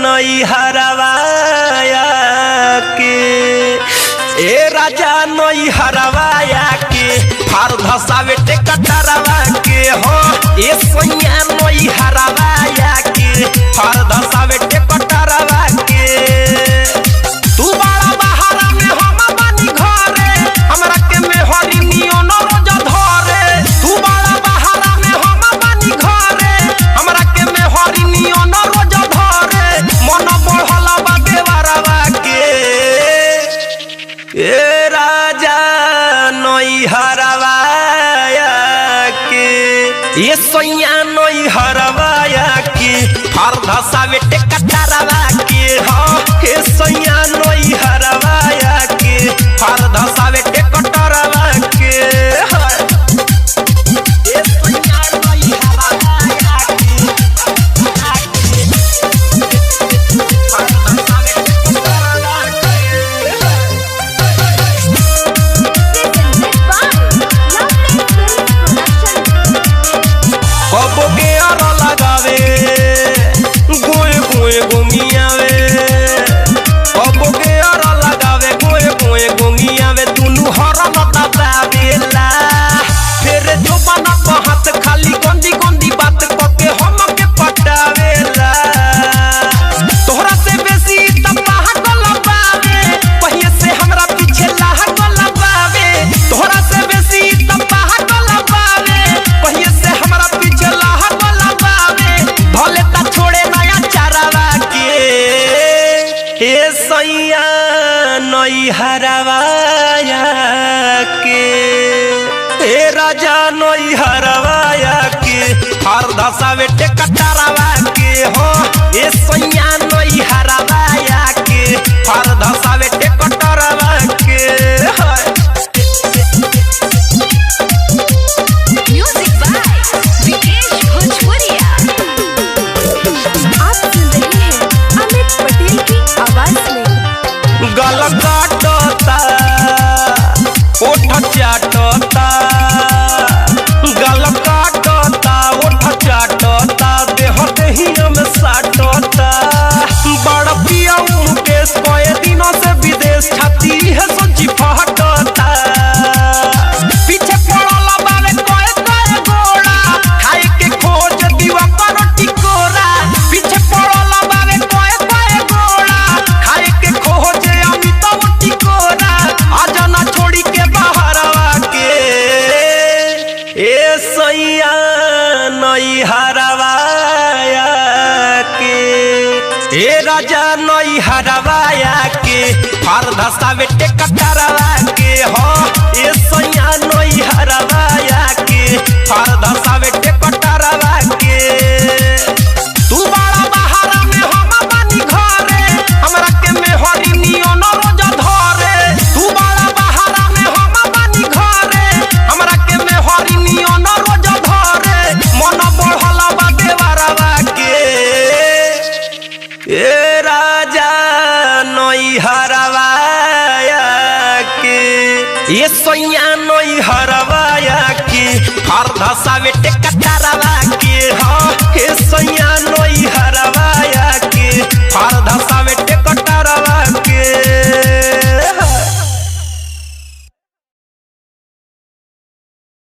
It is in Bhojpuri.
नई हरवाया के ए राजा नई हरवाया के फार धसावे टे कटरवा के हो ए सोनिया नई हरवाया के फार धसावे टे कटरवा के तू बड़ा बहारा में हम बानी घरे हमरा के में हरी नियो न रोज धरे तू बड़ा बहारा में हम बानी घरे हमरा के में हरी नियो न रोज धरे मन बढ़ला बा देवरवा के ए राजा नई हरवाया के ये सोनिया नई हरवाया के फार धसावे टे कटरवा के हो ए सोनिया नई हरवाया के फार धसावे टे कटरवा के ए सोनिया नई हरवाया के फार धसावे टे कटरवा कबो के आर लगावे गोए गोए गोंगियावे कबो के आर लगावे गोए गोए गोंगियावे दुनु हरन दबावेला फिर जो बना हाथ खाली गंदी गंदी बात कके हम के पटावेला तोहरा से बेसी तबाह गलबावे पहिए से हमरा पीछे लाह गलबावे तोहरा से बेसी तबाह गलबावे पहिए से हमरा पीछे लाह गलबावे भले ता छोड़े नया चारावा के ए सैया नई हरवाया के ए राजा नई हरवाया के फार धसावे टे कटरवा के हो ए सैया नई हरवाया के फार धसावे टे कटरवा के म्यूजिक बाय विकेश भोजपुरिया। आप सुन रहे हैं अमित पटेल की आवाज में। गल काटता ओठ चाटता गल काटता ओठ चाटता देह देहिया में साटता बड़ पिया मुकेश कए दिनों से विदेश छाती है सच्ची फहटता पीछे पड़ला बावे कए कए गोड़ा खाए के खोज दीवा पर टिकोरा पीछे पड़ला बावे कए कए गोड़ा खाए के खोज अमित टिकोरा आज ना छोड़ी के बाहरवा के ए सैया नई हरवाया के ए राजा नई हरवाया के फार धसावे टे कटरवा के हो ए सैया नई हरवाया के फार धसावे टे कटरवा के तू बड़ा बहारा में हम बानी घरे हमरा के में हरी नियो न रोज धरे तू बड़ा बहारा में हम बानी घरे हमरा के में हरी नियो न रोज धरे मन बढ़ला बा देवरवा के ए राजा नई हरवाया के ये सोनिया नई हरवाया के फार धसावे टे कटरवा